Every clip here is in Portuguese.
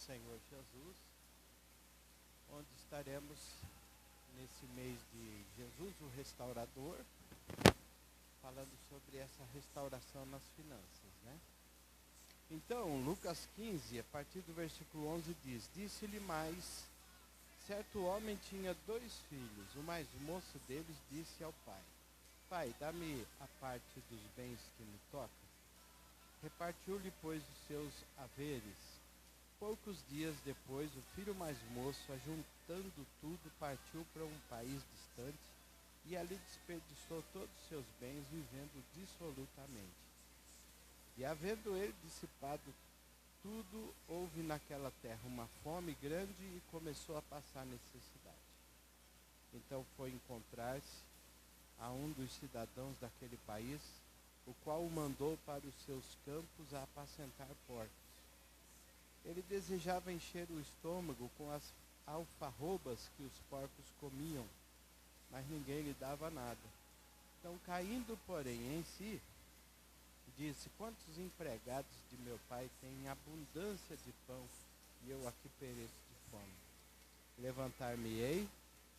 Senhor Jesus, onde estaremos nesse mês de Jesus, o Restaurador, falando sobre essa restauração nas finanças, né? Então, Lucas 15, a partir do versículo 11 diz: Disse-lhe mais, certo homem tinha 2 filhos. O mais moço deles disse ao pai: Pai, dá-me a parte dos bens que me tocam. Repartiu-lhe, pois, os seus haveres. Poucos dias depois, o filho mais moço, ajuntando tudo, partiu para um país distante e ali desperdiçou todos os seus bens, vivendo dissolutamente. E havendo ele dissipado tudo, houve naquela terra uma fome grande e começou a passar necessidade. Então foi encontrar-se a um dos cidadãos daquele país, o qual o mandou para os seus campos a apacentar porcos. Ele desejava encher o estômago com as alfarrobas que os porcos comiam, mas ninguém lhe dava nada. Então, caindo, porém, em si, disse: Quantos empregados de meu pai têm abundância de pão, e eu aqui pereço de fome? Levantar-me-ei,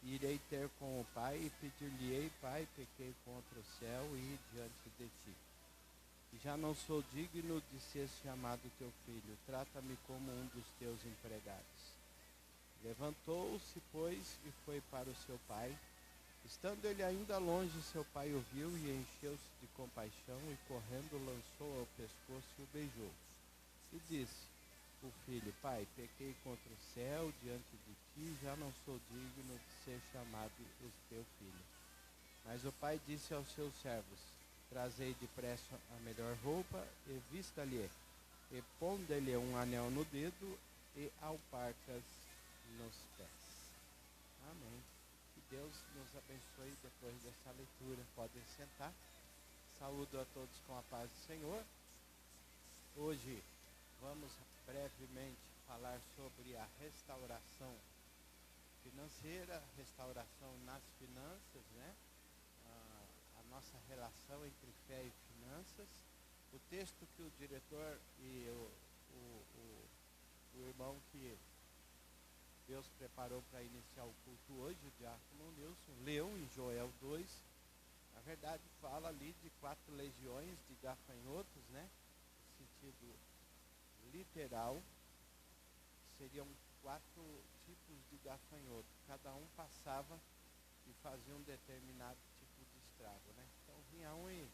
e irei ter com o pai, e pedir-lhe-ei: Pai, pequei contra o céu e diante de ti. E já não sou digno de ser chamado teu filho, trata-me como um dos teus empregados. Levantou-se, pois, e foi para o seu pai. Estando ele ainda longe, seu pai o viu e encheu-se de compaixão, e correndo lançou ao pescoço e o beijou. E disse o filho: Pai, pequei contra o céu diante de ti, já não sou digno de ser chamado o teu filho. Mas o pai disse aos seus servos: Trazei depressa a melhor roupa, e vista-lhe, e ponde-lhe um anel no dedo, e alparcas nos pés. Amém. Que Deus nos abençoe depois dessa leitura. Podem sentar. Saúdo a todos com a paz do Senhor. Hoje vamos brevemente falar sobre a restauração financeira, restauração nas finanças, né? A nossa relação entre fé e finanças. O texto que o diretor e o irmão que Deus preparou para iniciar o culto hoje, o diácono Nilson, leu em Joel 2. Na verdade, fala ali de 4 legiões de gafanhotos, né? No sentido literal, seriam 4 tipos de gafanhoto. Cada um passava e fazia um determinado tipo de estrago, né? Então vinha um e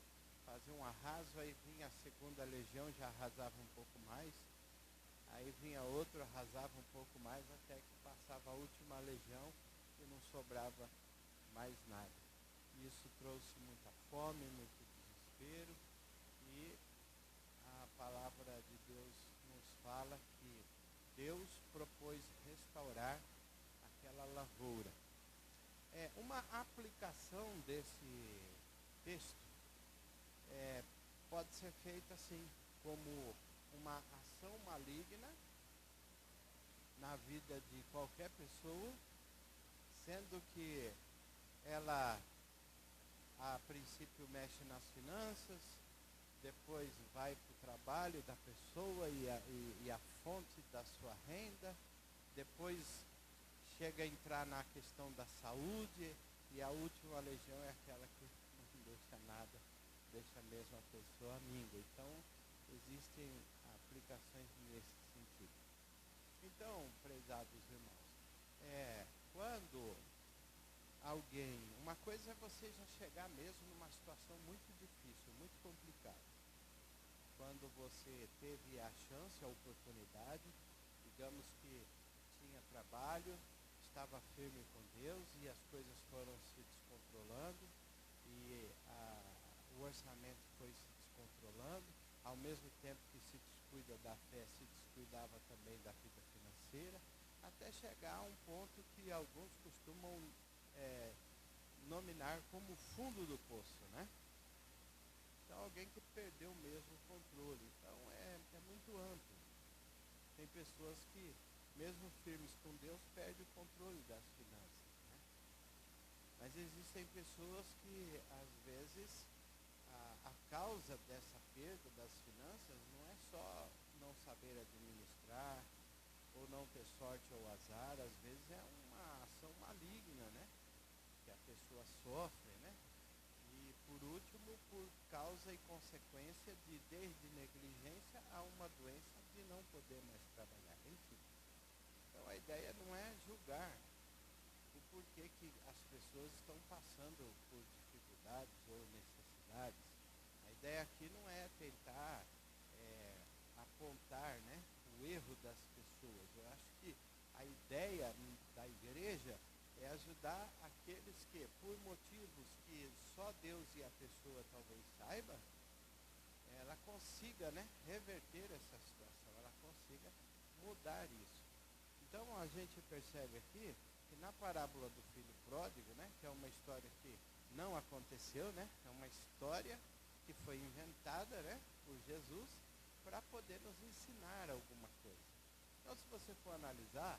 fazia um arraso, aí vinha a segunda legião, já arrasava um pouco mais. Aí vinha outro, arrasava um pouco mais, até que passava a última legião e não sobrava mais nada. Isso trouxe muita fome, muito desespero, e a palavra de Deus nos fala que Deus propôs restaurar aquela lavoura. Uma aplicação desse texto pode ser feita assim, como uma ação maligna na vida de qualquer pessoa, sendo que ela a princípio mexe nas finanças, depois vai para o trabalho da pessoa e a fonte da sua renda, depois chega a entrar na questão da saúde, e a última legião é aquela que não deixa nada, deixa mesmo a pessoa míngua. Então, existem aplicações nesse sentido. Então, prezados irmãos, quando alguém, uma coisa é você já chegar mesmo numa situação muito difícil, muito complicada. Quando você teve a chance, a oportunidade, digamos que tinha trabalho, estava firme com Deus e as coisas foram se descontrolando e o orçamento foi se descontrolando, ao mesmo tempo que se descuida da fé, se descuidava também da vida financeira, até chegar a um ponto que alguns costumam nominar como fundo do poço, né? Então, alguém que perdeu mesmo o controle. Então, é muito amplo. Tem pessoas que, mesmo firmes com Deus, perdem o controle das finanças, né? Mas existem pessoas que, às vezes, a causa dessa perda das finanças não é só não saber administrar ou sorte ou azar, às vezes é uma ação maligna, né? Que a pessoa sofre, né? E por último, por causa e consequência de desde negligência a uma doença de não poder mais trabalhar, enfim. Então a ideia não é julgar o porquê que as pessoas estão passando por dificuldades ou necessidades. A ideia aqui não é tentar apontar, né, o erro das pessoas. Eu acho que a ideia da igreja é ajudar aqueles que, por motivos que só Deus e a pessoa talvez saiba, ela consiga, né, reverter essa situação, ela consiga mudar isso. Então a gente percebe aqui que na parábola do filho pródigo, né, que é uma história que não aconteceu, né, é uma história que foi inventada, né, por Jesus para poder nos ensinar alguma coisa. Então, se você for analisar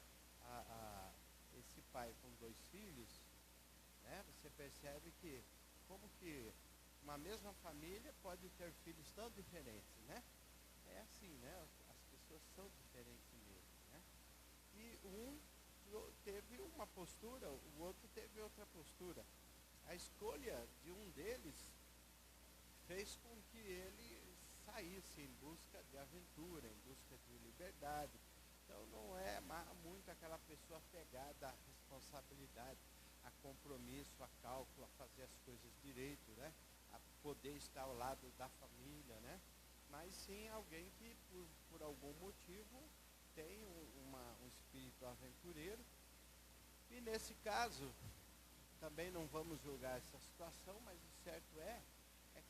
esse pai com 2 filhos, né, você percebe que como que uma mesma família pode ter filhos tão diferentes, né? É assim, né? As pessoas são diferentes mesmo, né? E um teve uma postura, o outro teve outra postura. A escolha de um deles fez com que ele saísse em busca de aventura, em busca de liberdade. Então não é muito aquela pessoa pegada à responsabilidade, a compromisso, a cálculo, a fazer as coisas direito, né? A poder estar ao lado da família, né? Mas sim alguém que por algum motivo tem um espírito aventureiro. E nesse caso, também não vamos julgar essa situação, mas o certo é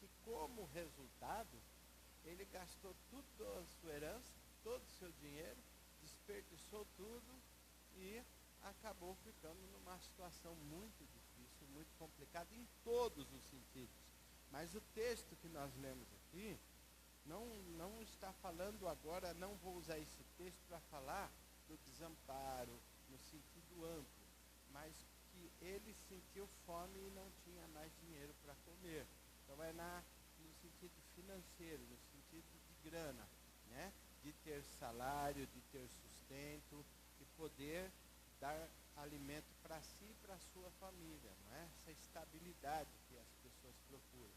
que como resultado, ele gastou tudo a sua herança, todo o seu dinheiro, desperdiçou tudo e acabou ficando numa situação muito difícil, muito complicada em todos os sentidos. Mas o texto que nós lemos aqui não está falando agora, não vou usar esse texto para falar do desamparo no sentido amplo, mas que ele sentiu fome e não tinha mais dinheiro para comer. Então é no sentido financeiro, no sentido de grana, né? De ter salário, de ter sustento, de poder dar alimento para si e para a sua família, não é? Essa estabilidade que as pessoas procuram.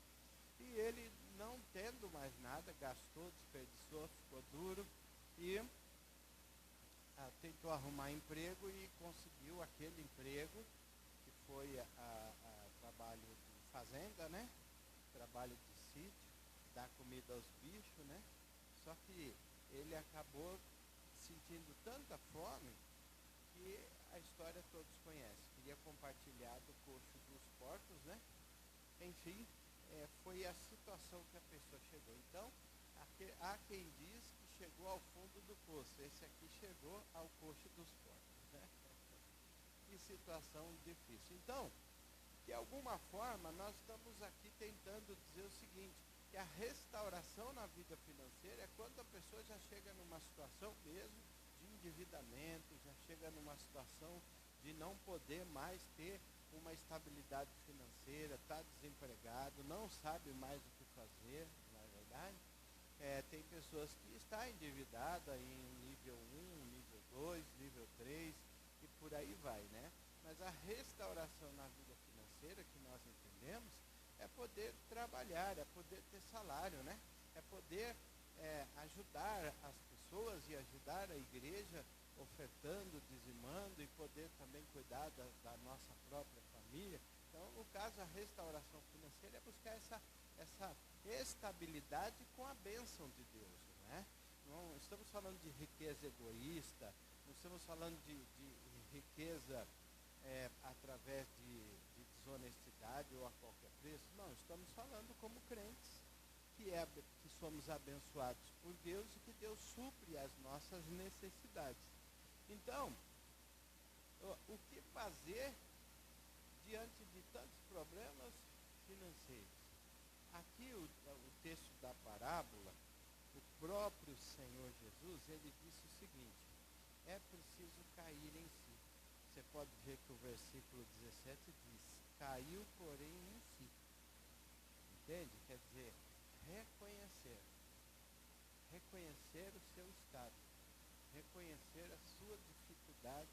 E ele, não tendo mais nada, gastou, desperdiçou, ficou duro e tentou arrumar emprego e conseguiu aquele emprego, que foi trabalho de fazenda, né? Trabalho de sítio, dar comida aos bichos, né? Só que ele acabou sentindo tanta fome que a história todos conhecem. Queria compartilhar do coxo dos porcos, né? Enfim, foi a situação que a pessoa chegou. Então, há quem diz que chegou ao fundo do poço. Esse aqui chegou ao coxo dos porcos, né? Que situação difícil. Então, de alguma forma, nós estamos aqui tentando dizer o seguinte, que a restauração na vida financeira é quando a pessoa já chega numa situação mesmo de endividamento, já chega numa situação de não poder mais ter uma estabilidade financeira, está desempregado, não sabe mais o que fazer, não é verdade? Tem pessoas que estão endividadas em nível 1, nível 2, nível 3 e por aí vai, né? Mas a restauração na vida financeira que nós entendemos é poder trabalhar, é poder ter salário, né? É poder ajudar as pessoas e ajudar a igreja ofertando, dizimando e poder também cuidar da nossa própria família. Então, no caso, a restauração financeira é buscar essa estabilidade com a bênção de Deus, né? Não estamos falando de riqueza egoísta, não estamos falando de riqueza através de desonestidade ou a qualquer preço. Não, estamos falando como crentes que somos abençoados por Deus e que Deus supre as nossas necessidades. Então, o que fazer diante de tantos problemas financeiros? Aqui o texto da parábola, o próprio Senhor Jesus, ele disse o seguinte: é preciso cair em si. Você pode ver que o versículo 17 diz, caiu porém em si. Entende? Quer dizer, reconhecer o seu estado. reconhecer a sua dificuldade,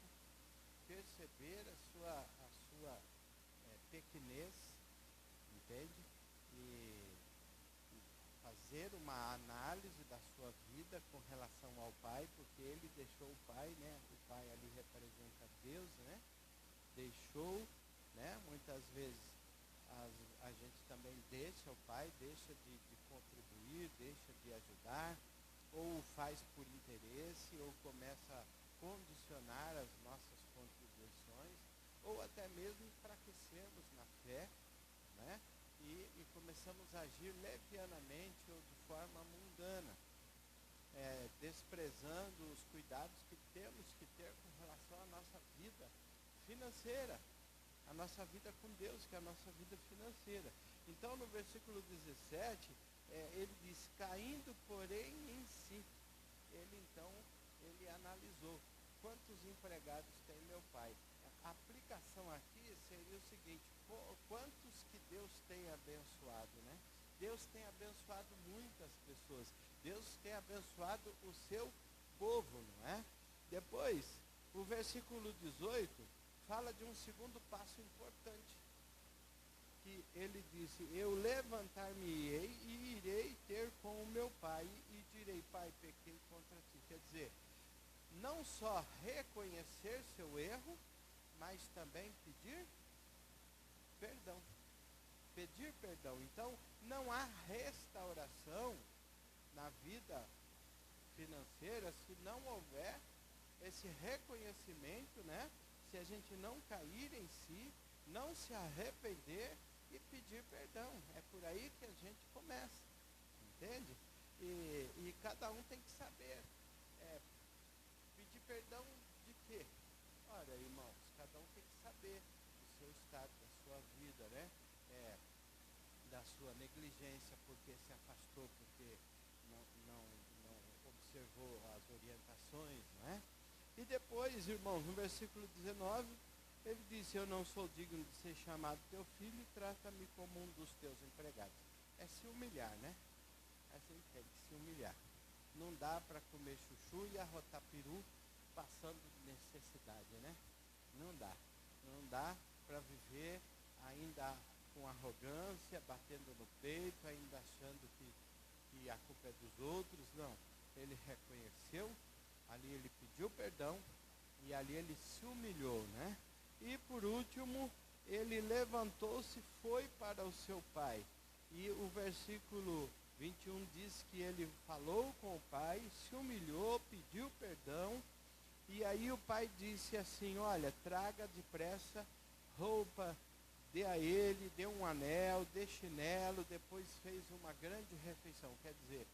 perceber a sua pequenez, entende? E fazer uma análise da sua vida com relação ao Pai, porque ele deixou o Pai, né? O Pai ali representa Deus, né? Deixou, né? Muitas vezes a gente também deixa o Pai, deixa de contribuir, deixa de ajudar, ou faz por interesse, ou começa a condicionar as nossas contribuições, ou até mesmo enfraquecemos na fé, né? E começamos a agir levianamente ou de forma mundana, desprezando os cuidados que temos que ter com relação à nossa vida financeira, a nossa vida com Deus, que é a nossa vida financeira. Então, no versículo 17, ele diz, caindo, porém, em si. Ele analisou, quantos empregados tem meu pai? A aplicação aqui seria o seguinte, quantos que Deus tem abençoado, né? Deus tem abençoado muitas pessoas. Deus tem abençoado o seu povo, não é? Depois, o versículo 18 fala de um segundo passo importante, que ele disse, eu levantar-me-ei e irei ter com o meu pai e direi, pai, pequei contra ti. Quer dizer, não só reconhecer seu erro, mas também pedir perdão. Pedir perdão. Então, não há restauração na vida financeira se não houver esse reconhecimento, né? Se a gente não cair em si, não se arrepender e pedir perdão. É por aí que a gente começa, entende? E cada um tem que saber. Pedir perdão de quê? Olha, irmãos, cada um tem que saber do seu estado, da sua vida, né? Da sua negligência, porque se afastou, porque não observou as orientações, não é? E depois, irmãos, no versículo 19, ele disse, eu não sou digno de ser chamado teu filho, trata-me como um dos teus empregados. É se humilhar, né? A gente tem que se humilhar. Não dá para comer chuchu e arrotar peru passando necessidade, né? Não dá. Não dá para viver ainda com arrogância, batendo no peito, ainda achando que a culpa é dos outros. Não. Ele reconheceu, ali ele pediu perdão e ali ele se humilhou, né? E por último, ele levantou-se e foi para o seu pai. E o versículo 21 diz que ele falou com o pai, se humilhou, pediu perdão. E aí o pai disse assim, olha, traga depressa roupa, dê a ele, dê um anel, dê chinelo, depois fez uma grande refeição. Quer dizer,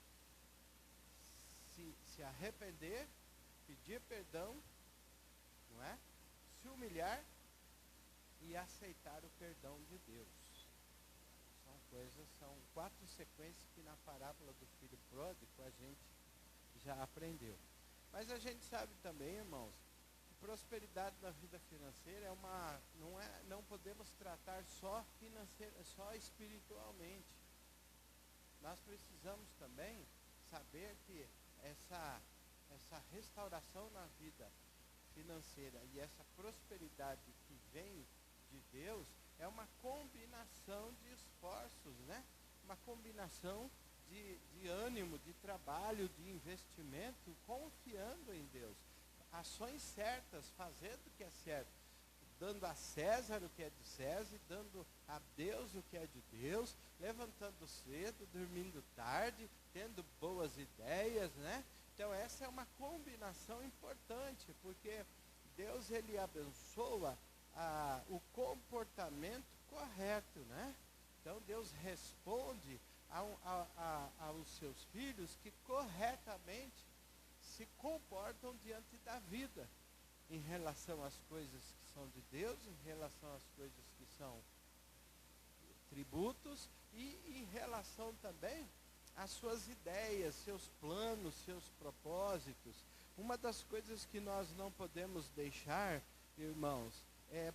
se arrepender, pedir perdão, não é? Se humilhar e aceitar o perdão de Deus. São 4 sequências que na parábola do filho pródigo a gente já aprendeu. Mas a gente sabe também, irmãos, que prosperidade na vida financeira não podemos tratar só espiritualmente. Nós precisamos também saber que essa restauração na vida financeira e essa prosperidade que vem de Deus é uma combinação de esforços, né? Uma combinação de ânimo, de trabalho, de investimento, confiando em Deus. Ações certas, fazendo o que é certo, dando a César o que é de César, e dando a Deus o que é de Deus, levantando cedo, dormindo tarde, tendo boas ideias, né? Então essa é uma combinação importante, porque Deus ele abençoa o comportamento correto, né? Então Deus responde aos seus filhos que corretamente se comportam diante da vida, em relação às coisas que são de Deus, em relação às coisas que são tributos e em relação também às suas ideias, seus planos, seus propósitos. Uma das coisas que nós não podemos deixar, irmãos,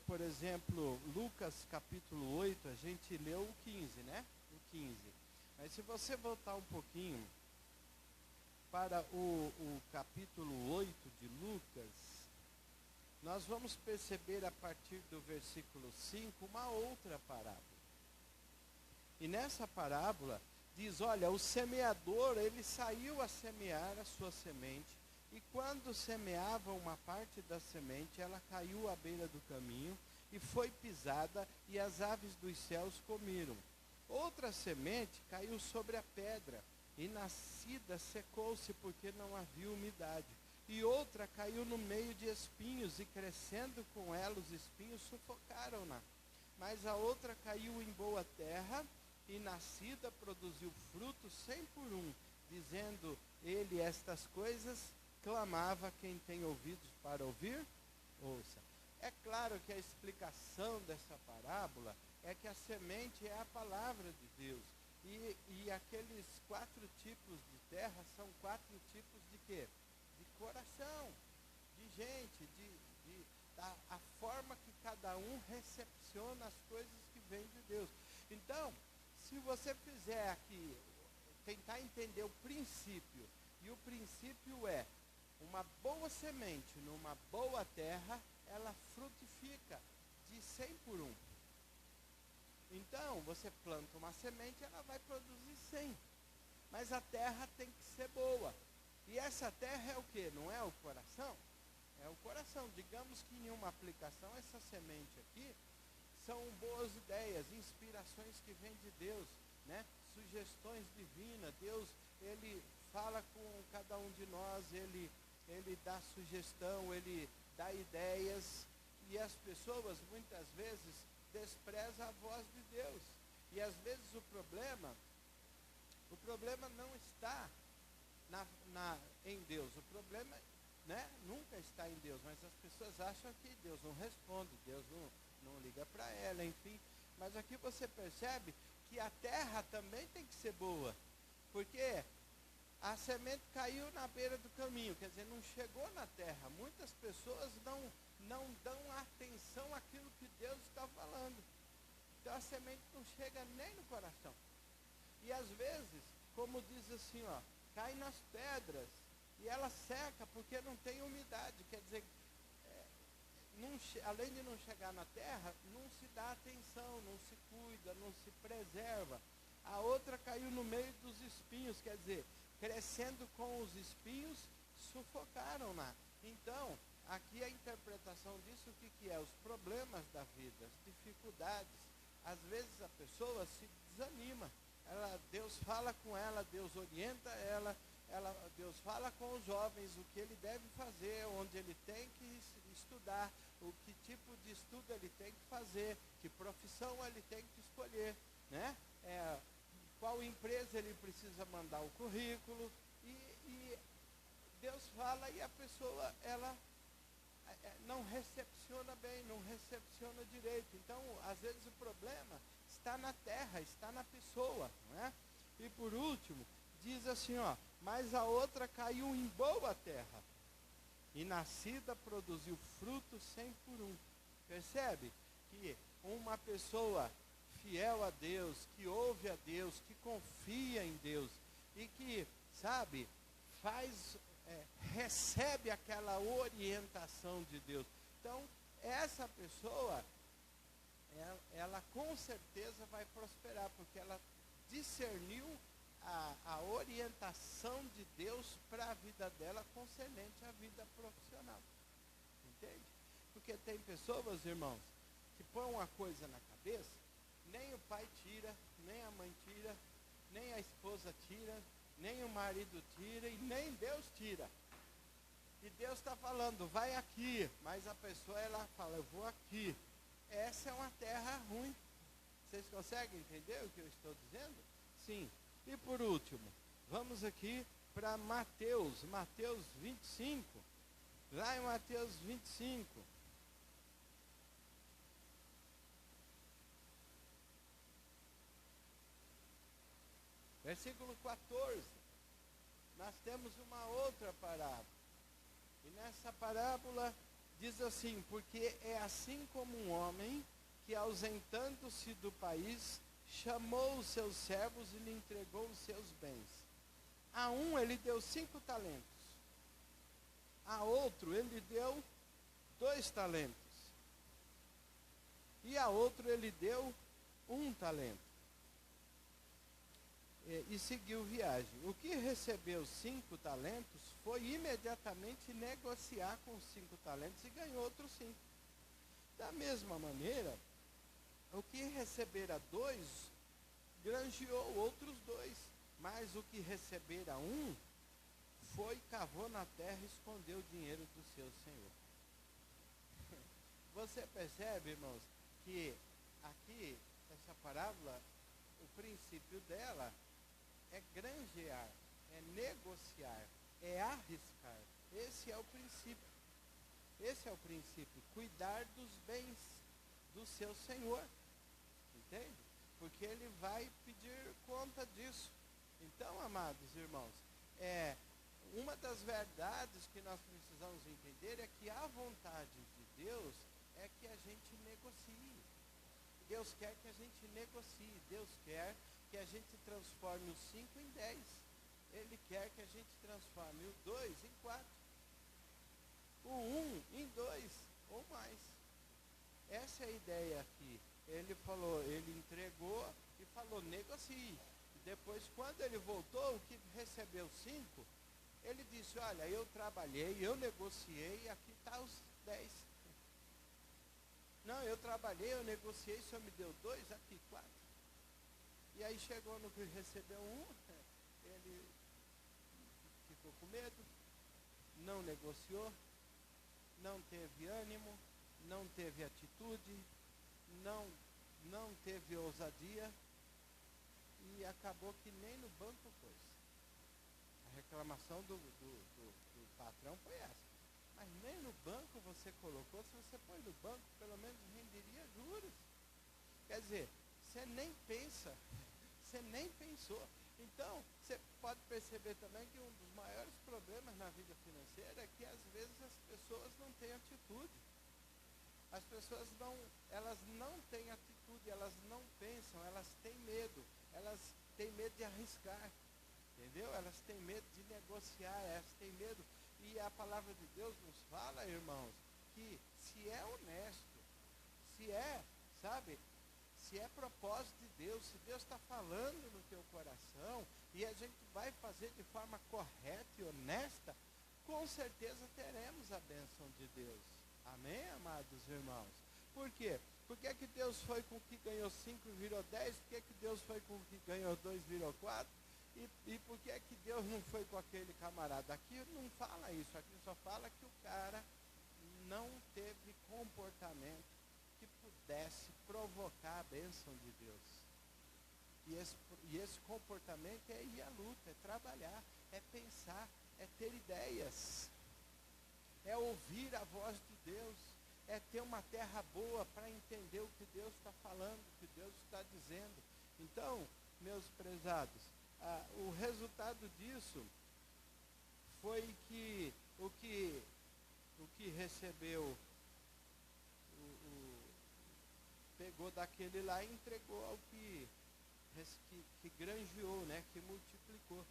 por exemplo, Lucas capítulo 8, a gente leu o 15, né? O 15. Mas se você voltar um pouquinho, para o capítulo 8 de Lucas, nós vamos perceber a partir do versículo 5 uma outra parábola. E nessa parábola diz, olha, o semeador, ele saiu a semear a sua semente, e quando semeava uma parte da semente, ela caiu à beira do caminho, e foi pisada, e as aves dos céus comeram. Outra semente caiu sobre a pedra, e nascida secou-se, porque não havia umidade. E outra caiu no meio de espinhos, e crescendo com ela os espinhos sufocaram-na. Mas a outra caiu em boa terra, e nascida produziu fruto 100 por 1. Dizendo ele estas coisas, clamava: quem tem ouvidos para ouvir, ouça. É claro que a explicação dessa parábola é que a semente é a palavra de Deus. E aqueles 4 tipos de terra são 4 tipos de quê? De coração, de gente, a forma que cada um recepciona as coisas que vêm de Deus. Então, se você fizer aqui, tentar entender o princípio, e o princípio é, uma boa semente numa boa terra, ela frutifica de 100 por 1. Então, você planta uma semente, ela vai produzir 100. Mas a terra tem que ser boa. E essa terra é o quê? Não é o coração? É o coração. Digamos que em uma aplicação, essa semente aqui são boas ideias, inspirações que vêm de Deus, né? Sugestões divinas. Deus, ele fala com cada um de nós, ele dá sugestão, ele dá ideias. E as pessoas, muitas vezes, desprezam a voz de Deus. E às vezes o problema não está em Deus. O problema, né, nunca está em Deus, mas as pessoas acham que Deus não responde, Deus não liga para ela, enfim. Mas aqui você percebe que a terra também tem que ser boa, porque a semente caiu na beira do caminho, quer dizer, não chegou na terra. Muitas pessoas não dão atenção àquilo que Deus está falando. Então a semente não chega nem no coração. E às vezes, como diz assim, ó, cai nas pedras e ela seca porque não tem umidade. Quer dizer, além de não chegar na terra, não se dá atenção, não se cuida, não se preserva. A outra caiu no meio dos espinhos, quer dizer, crescendo com os espinhos, sufocaram-na. Então, aqui a interpretação disso, o que é? Os problemas da vida, as dificuldades. Às vezes a pessoa se desanima. Deus fala com ela, Deus orienta ela, Deus fala com os jovens o que ele deve fazer, onde ele tem que estudar, o que tipo de estudo ele tem que fazer, que profissão ele tem que escolher, né? Qual empresa ele precisa mandar o currículo, e Deus fala e a pessoa, ela não recepciona bem, não recepciona direito. Então, às vezes o problema está na terra, está na pessoa, não é? E por último, diz assim, ó, mas a outra caiu em boa terra, e nascida produziu fruto 100 por 1. Percebe que uma pessoa fiel a Deus, que ouve a Deus, que confia em Deus, e que, sabe, recebe aquela orientação de Deus. Então, essa pessoa, ela com certeza vai prosperar, porque ela discerniu a orientação de Deus para a vida dela concernente à vida profissional. Entende? Porque tem pessoas, irmãos, que põem uma coisa na cabeça, nem o pai tira, nem a mãe tira, nem a esposa tira, nem o marido tira e nem Deus tira. E Deus está falando, vai aqui, mas a pessoa, ela fala, eu vou aqui. Essa é uma terra ruim. Vocês conseguem entender o que eu estou dizendo? Sim. E por último, vamos aqui para Mateus 25. Lá em Mateus 25. Versículo 14. Nós temos uma outra parábola. E nessa parábola diz assim, porque é assim como um homem que, ausentando-se do país, chamou os seus servos e lhe entregou os seus bens. A um ele deu 5 talentos. A outro ele deu 2 talentos. E a outro ele deu 1 talento. E seguiu viagem. O que recebeu 5 talentos foi imediatamente negociar com os 5 talentos e ganhou outros 5. Da mesma maneira, o que recebera 2, granjeou outros 2. Mas o que recebera 1, foi, cavou na terra e escondeu o dinheiro do seu senhor. Você percebe, irmãos, que aqui, essa parábola, o princípio dela é granjear, é negociar, é arriscar. Esse é o princípio. Esse é o princípio. Cuidar dos bens do seu senhor. Entende? Porque ele vai pedir conta disso. Então, amados irmãos, uma das verdades que nós precisamos entender é que a vontade de Deus é que a gente negocie. Deus quer que a gente negocie. Deus quer que a gente transforme os 5 em 10. Ele quer que a gente transforme o 2 em 4. O 1 em 2 ou mais. Essa é a ideia aqui. Ele falou, ele entregou e falou, negocie. Depois, quando ele voltou, o que recebeu 5, ele disse, olha, eu trabalhei, eu negociei, aqui está os 10. Não, eu trabalhei, eu negociei, o senhor me deu 2, aqui 4. E aí chegou no que recebeu 1, ele ficou com medo, não negociou, não teve ânimo, não teve atitude, não teve ousadia, e acabou que nem no banco pôs. A reclamação do patrão foi essa. Mas nem no banco você colocou. Se você põe no banco, pelo menos renderia juros. Quer dizer, você nem pensa, você nem pensou. Então, você pode perceber também que um dos maiores problemas na vida financeira é que às vezes as pessoas não têm atitude. As pessoas elas não têm atitude, elas não pensam, elas têm medo. Elas têm medo de arriscar, entendeu? Elas têm medo de negociar, elas têm medo. E a palavra de Deus nos fala, irmãos, que se é honesto, se é, sabe, se é propósito de Deus, se Deus está falando no teu coração, e a gente vai fazer de forma correta e honesta, com certeza teremos a bênção de Deus. Amém, amados irmãos? Por quê? Por que que Deus foi com o que ganhou 5 e virou 10? Por que que Deus foi com o que ganhou 2 e virou 4? E por que que Deus não foi com aquele camarada? Aqui não fala isso, aqui só fala que o cara não teve comportamento que pudesse provocar a bênção de Deus. E esse comportamento é ir à luta, é trabalhar, é pensar, é ter ideias, é ouvir a voz de Deus, é ter uma terra boa para entender o que Deus está falando, o que Deus está dizendo. Então, meus prezados, o resultado disso foi que o que recebeu, pegou daquele lá e entregou ao que granjeou, né, que multiplicou.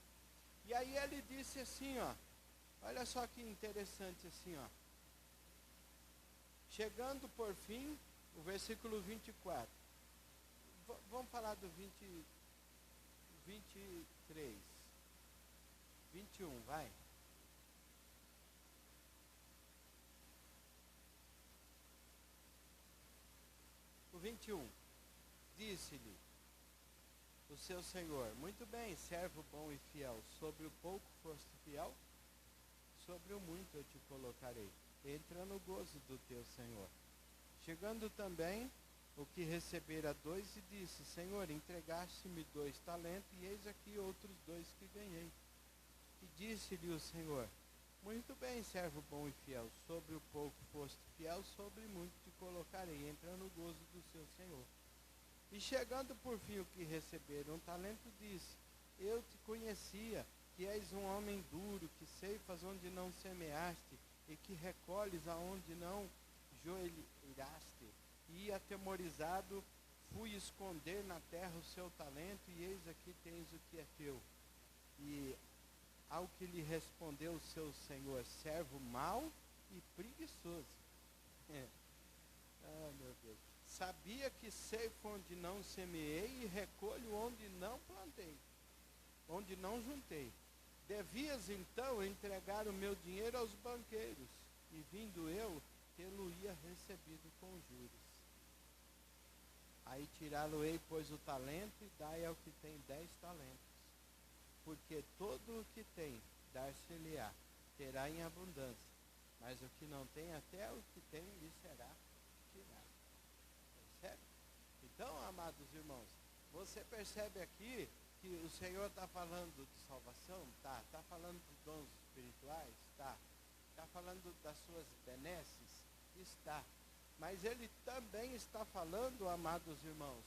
E aí ele disse assim, ó, olha só que interessante assim, ó. Chegando por fim, o versículo 24. Vamos falar do 23. 21, vai. O 21. Disse-lhe o seu senhor, muito bem, servo bom e fiel, sobre o pouco foste fiel, sobre o muito eu te colocarei. Entra no gozo do teu senhor. Chegando também o que recebera 2 e disse, Senhor, entregaste-me 2 talentos e eis aqui outros 2 que ganhei. E disse-lhe o Senhor, muito bem, servo bom e fiel, sobre o pouco foste fiel, sobre muito te colocarei. Entra no gozo do seu senhor. E chegando por fim o que receberam 1 talento, disse, eu te conhecia, que és um homem duro, que ceifas onde não semeaste, e que recolhes aonde não joelhaste. E atemorizado, fui esconder na terra o seu talento, e eis aqui tens o que é teu. E Ao que lhe respondeu o seu senhor: servo mau e preguiçoso. Ah, meu Deus. Sabia que ceifo onde não semeei e recolho onde não plantei, onde não juntei. Devias então entregar o meu dinheiro aos banqueiros, e vindo eu, tê-lo-ia recebido com juros. Aí tirá-lo-ei, pois, o talento, e dai ao que tem 10 talentos. Porque todo o que tem, dar-se-lhe-á, terá em abundância. Mas o que não tem, até o que tem, lhe será tirado. Percebe? Então, amados irmãos, você percebe aqui que o Senhor está falando de salvação? Tá. Está falando de dons espirituais? Tá. Está falando das suas benesses? Está. Mas Ele também está falando, amados irmãos,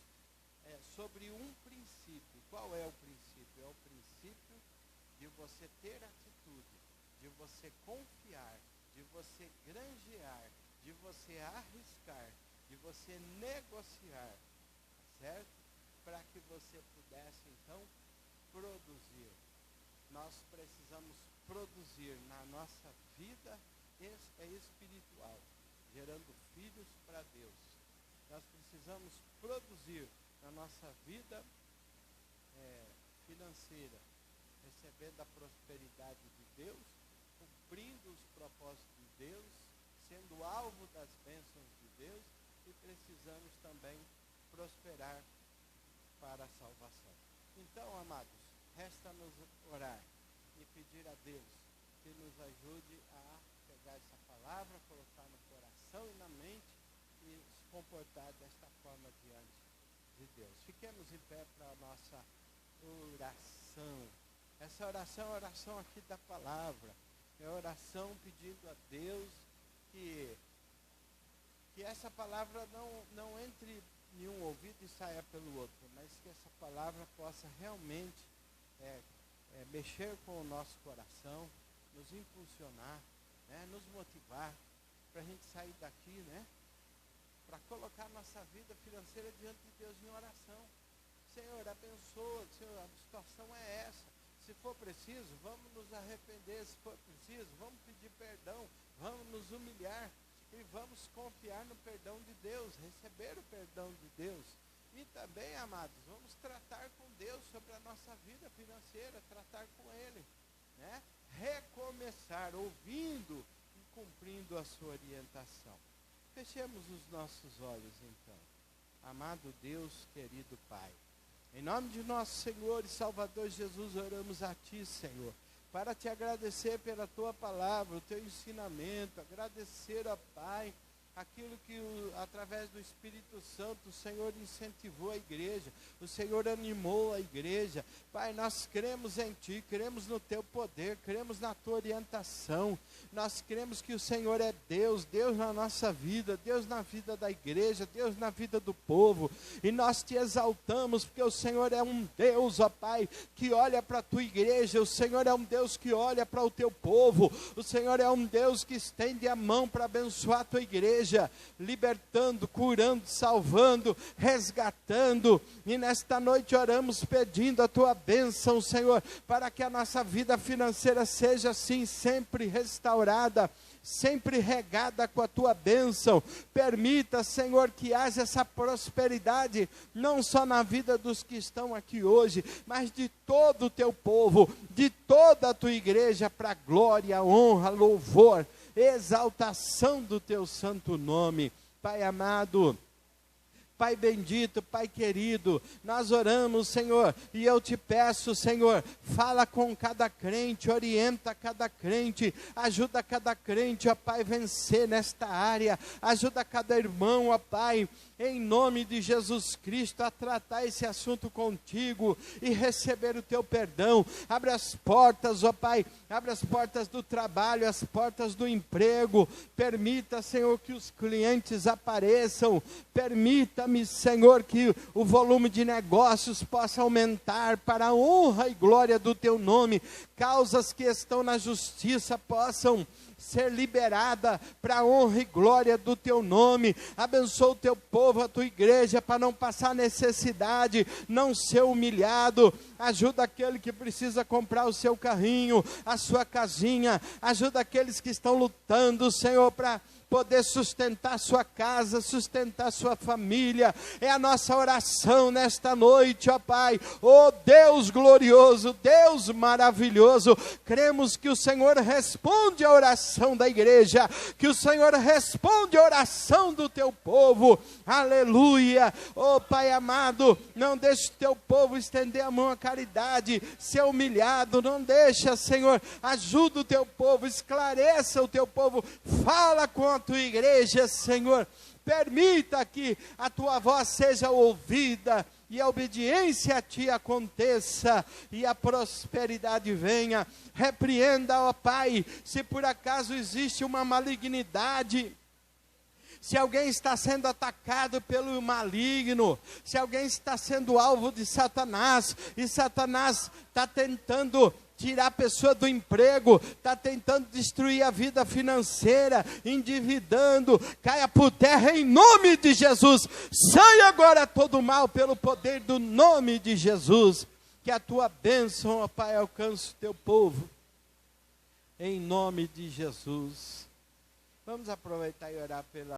sobre um princípio. Qual é o princípio? É o princípio de você ter atitude, de você confiar, de você granjear, de você arriscar, de você negociar, certo? Para que você pudesse, então, produzir. Nós precisamos produzir na nossa vida espiritual, gerando filhos para Deus. Nós precisamos produzir na nossa vida financeira, recebendo a prosperidade de Deus, cumprindo os propósitos de Deus, sendo alvo das bênçãos de Deus, e precisamos também prosperar para a salvação. Então, amados, resta-nos orar e pedir a Deus que nos ajude a pegar essa palavra, colocar no coração e na mente e se comportar desta forma diante de Deus. Fiquemos em pé para a nossa oração. Essa oração é a oração aqui da palavra. É a oração pedindo a Deus que essa palavra não entre em um ouvido e saia pelo outro, mas que essa palavra possa realmente mexer com o nosso coração, nos impulsionar, nos motivar, para a gente sair daqui, para colocar nossa vida financeira diante de Deus em oração. Senhor, abençoa, Senhor, a situação é essa. Se for preciso, vamos nos arrepender. Se for preciso, vamos pedir perdão, vamos nos humilhar e vamos confiar no perdão de Deus, receber o perdão de Deus. E também, amados, vamos tratar com Deus sobre a nossa vida financeira, tratar com Ele, recomeçar, ouvindo e cumprindo a sua orientação. Fechemos os nossos olhos, então. Amado Deus, querido Pai, em nome de nosso Senhor e Salvador Jesus, oramos a Ti, Senhor, para Te agradecer pela Tua palavra, o Teu ensinamento, agradecer, ó Pai, aquilo que através do Espírito Santo o Senhor incentivou a igreja, o Senhor animou a igreja. Pai, nós cremos em Ti, cremos no Teu poder, cremos na Tua orientação, nós cremos que o Senhor é Deus, Deus na nossa vida, Deus na vida da igreja, Deus na vida do povo, e nós Te exaltamos, porque o Senhor é um Deus, ó Pai, que olha para a Tua igreja, o Senhor é um Deus que olha para o Teu povo, o Senhor é um Deus que estende a mão para abençoar a Tua igreja, libertando, curando, salvando, resgatando. E nesta noite oramos pedindo a Tua bênção, Senhor, para que a nossa vida financeira seja assim sempre restaurada, sempre regada com a Tua bênção. Permita, Senhor, que haja essa prosperidade, não só na vida dos que estão aqui hoje, mas de todo o Teu povo, de toda a Tua igreja, para glória, honra, louvor, exaltação do Teu santo nome. Pai amado, Pai bendito, Pai querido, nós oramos, Senhor, e eu Te peço, Senhor, fala com cada crente, orienta cada crente, ajuda cada crente, ó Pai, vencer nesta área, ajuda cada irmão, ó Pai, em nome de Jesus Cristo, a tratar esse assunto contigo e receber o Teu perdão. Abre as portas, ó Pai, abre as portas do trabalho, as portas do emprego. Permita, Senhor, que os clientes apareçam. Permita-me, Senhor, que o volume de negócios possa aumentar para a honra e glória do Teu nome. Causas que estão na justiça possam ser liberada para a honra e glória do teu nome. Abençoa o teu povo, a tua igreja, para não passar necessidade, não ser humilhado. Ajuda aquele que precisa comprar o seu carrinho, a sua casinha. Ajuda aqueles que estão lutando, Senhor, para poder sustentar sua casa, sustentar sua família. É a nossa oração nesta noite, ó Pai. Ó Deus glorioso, Deus maravilhoso, cremos que o Senhor responde a oração da igreja, que o Senhor responde a oração do teu povo. Aleluia. Ó Pai amado, não deixe o teu povo estender a mão à caridade, ser humilhado, não deixa, Senhor. Ajuda o teu povo, esclareça o teu povo, fala com a tua igreja, Senhor. Permita que a tua voz seja ouvida e a obediência a ti aconteça e a prosperidade venha. Repreenda, ó Pai, se por acaso existe uma malignidade, se alguém está sendo atacado pelo maligno, se alguém está sendo alvo de Satanás, e Satanás está tentando tirar a pessoa do emprego, está tentando destruir a vida financeira, endividando, caia por terra em nome de Jesus. Saia agora todo o mal pelo poder do nome de Jesus. Que a tua bênção, ó Pai, alcance o teu povo, em nome de Jesus. Vamos aproveitar e orar pela